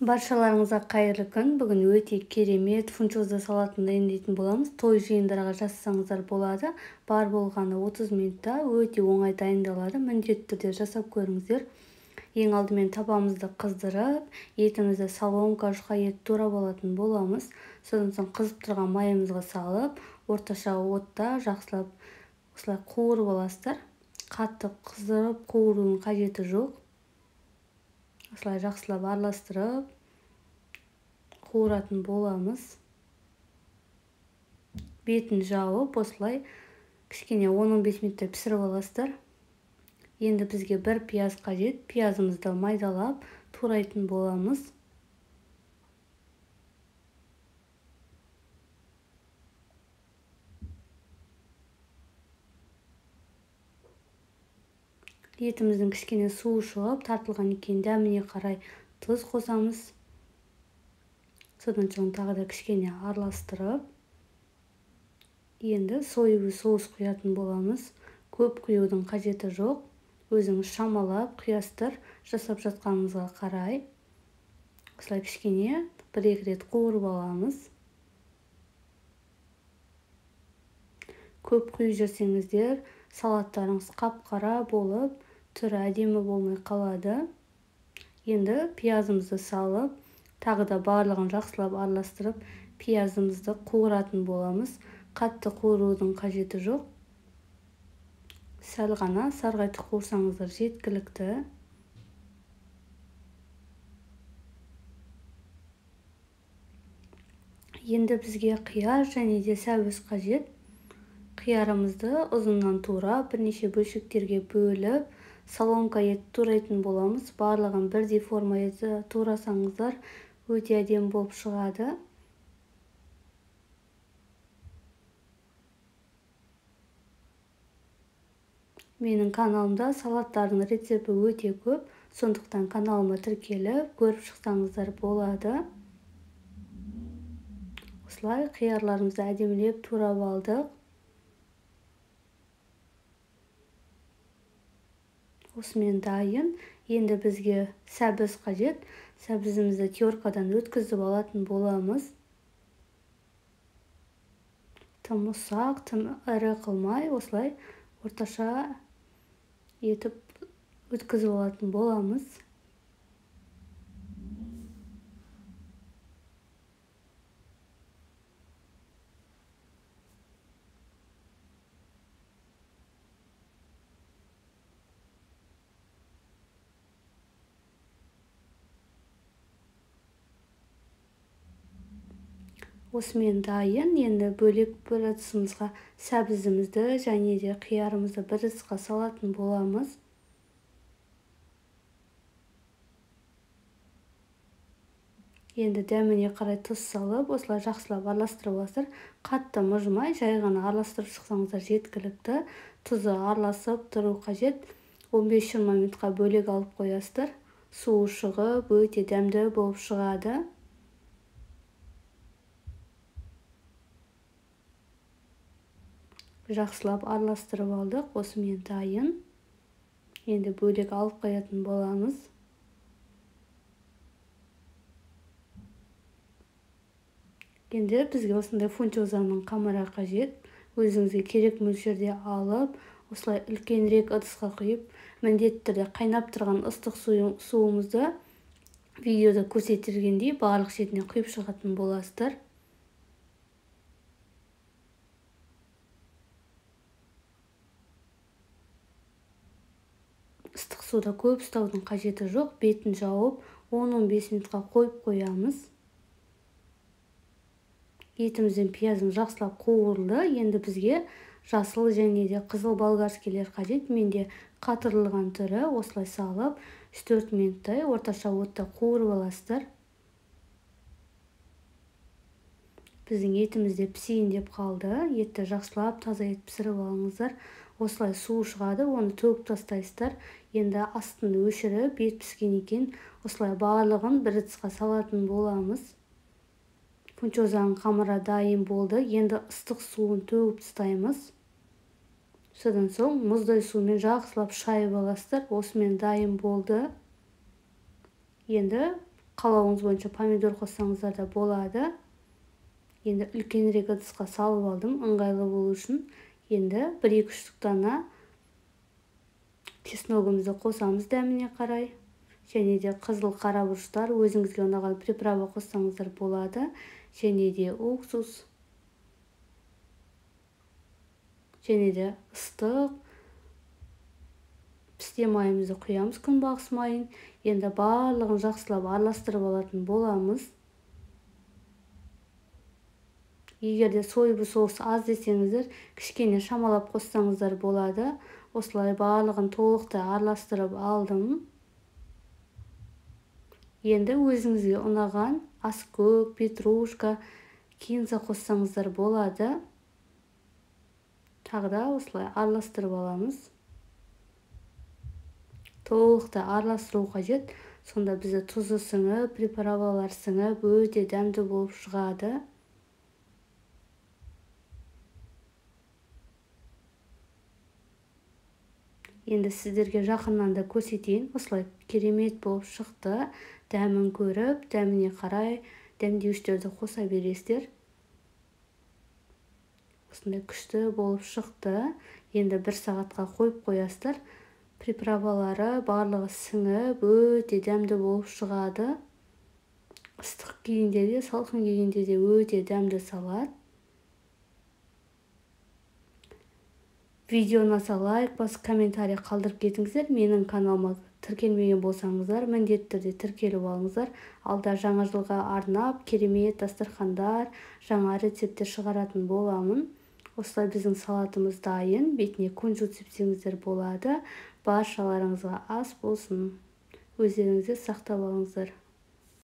Баршаларыңызға қайырлы күн. Бүгін өте керемет фунчоза салатын дайындайтын боламыз. Той жиындарға жасасаңыздар болады. Бар болғаны 30 минутта өте оңай дайындалады. Міндетті түрде жасап көріңіздер. Ең алдымен табамызды қыздырып, етімізді соломка, жұқа ет турап алатын боламыз. Содан соң қызып тұрған майымызға салып, орташа отта жақсылап осылай қуырып аласыздар. Қатты қыздырып қуырудың қажеті жоқ. Осылай жақсылап араластырып қуыратын боламыз. Бетін жауып, осылай кішкене 10-15 минутта пісіріп аласыздар. Енді бізге бір пияз қажет. Пиязымызды майдалап турайтын боламыз. Етіміздің кішкене суы шығып, тартылған екен, дәміне қарай тұз қосамыз. Содан соң тағы да кішкене араластырып, енді соевый соус құятын боламыз. Көп құюдың қажеті жоқ. Өзіңіз шамалап құясыздар, жасап жатқаныңызға қарай. Осылай кішкене 1-2 рет қуырып аламыз. Көп құйып жүрсеңіздер, салаттарыңыз қап-қара болып, түрі әдемі болмай қалады. Енді пиязымызды салып, тағы да барлығын жақсылап араластырып, пиязымызды қуыратын боламыз. Қатты қуырудың қажеті жоқ. Сәл ғана сарғайтып қуырсаңыздар жеткілікті. Енді бізге қияр және де сәбіз қажет. Қиярымызды ұзыннан турап, бірнеше бөлшектерге бөліп, соломка ет турайтын боламыз. Барлығын бірдей форма еті турасаңыздар өте әдемі болып шығады. Менің каналымда салаттардың рецепті өте көп, сондықтан каналыма тіркеліп, көріп шықсаңыздар болады. Осылай қиярларымызды әдемілеп турап алдық. Осымен дайын. Енді бізге сәбіз қажет. Сәбізімізді теркадан өткізіп алатын боламыз. Тым ұсақ, тым ірі қылмай, осылай орташа етіп өткізіп алатын боламыз. Осымен дайын. Енді бөлек бір ыдысымызға сәбізімізді және де қиярымызды бір ыдысқа салатын боламыз. Енді дәміне қарай тұз салып, осылай жақсылап араластырып аласыздар. Қатты мыжымай, жай ғана араластырып шықсаңыздар жеткілікті. Тұзы араласып тұру қажет. 15-20 минутқа бөлек алып қоясыздар. Суы шығып, өте дәмді болып шығады. Жақсылап араластырып алдық. Осымен дайын. Енді бөлек алып қоятын боламыз. Енді бізге осындай фунчозаның қамыры қажет. Өзіңізге керек мөлшерде алып, осылай үлкенірек ыдысқа құйып, міндетті түрде қайнап тұрған ыстық суымызды видеода көрсетілгендей барлық шетіне құйып шығатын боласыздар. Ыстық суда көп ұстаудың қажеті жоқ. Бетін жауып, 10-15 минутқа қойып қоямыз. Етіміздің пиязын жақсылап қуырылды. Енді бізге жасыл және де қызыл болгарскийлер қажет. Менде қатырылған түрі. Осылай салып, 3-4 минуттай орташа отта қуырып аласыздар. Біздің етімізде пісейін деп қалды. Етті жақсылап таза ет пісіріп алыңыздар. Осылай суы шығады, оны төгіп тастайсыздар. Енді астын өшіріп, ет піскен екен. Осылай барлығын бір ыдысқа салатын боламыз. Фунчозаның қамыры дайын болды. Енді ыстық суын төгіп тастаймыз. Содан соң мұздай сумен жақсылап шайып аласыздар. Осымен дайын болды. Енді қалауыңыз бойынша помидор қоссаңыздар да болады. Енді үлкенірек ыдысқа салып алдым, ыңғайлы болу үшін. Енді 1-2 дана чесногымызды қосамыз дәміне қарай. Және де қызыл қара бұрыштар, өзіңізге ұнаған приправа қоссаңыздар болады. Және де уксус. Және де ыстық пісте майымызды құямыз, күнбағыс майын. Енді барлығын жақсылап араластырып алатын боламыз. Егер де сойыбы соус аз десеңіздер, кішкене шамалап қоссаңыздар болады. Осылай барлығын толықтай араластырып алдым. Енді өзіңізге ұнаған аскөк, петрушка, кинза қоссаңыздар болады. Тағы да осылай араластырып аламыз. Толықтай араластыру қажет. Сонда бізде тұзы сіңіп, приправалар сіңіп, өте дәмді болып шығады. Енді сіздерге жақыннан да көрсетейін. Осылай керемет болып шықты. Дәмін көріп, дәміне қарай дәмдеуіштерді қоса бересіздер. Осындай күшті болып шықты. Енді 1 сағатқа қойып қоясыздар. Приправалары барлығы сіңіп, өте дәмді болып шығады. Ыстық күйінде де, салқын күйінде де өте дәмді салат. Видео ұнаса лайк басып, комментарий қалдырып кетіңіздер. Менің каналыма тіркелмеген болсаңыздар, міндетті түрде тіркеліп алыңыздар. Алда жаңа жылға арнап керемет дастархандар, жаңа рецепттер шығаратын боламын. Осылай біздің салатымыз дайын. Бетіне күнжіт сепсеңіздер болады. Баршаларыңызға ас болсын. Өздеріңізді сақтап алыңыздар.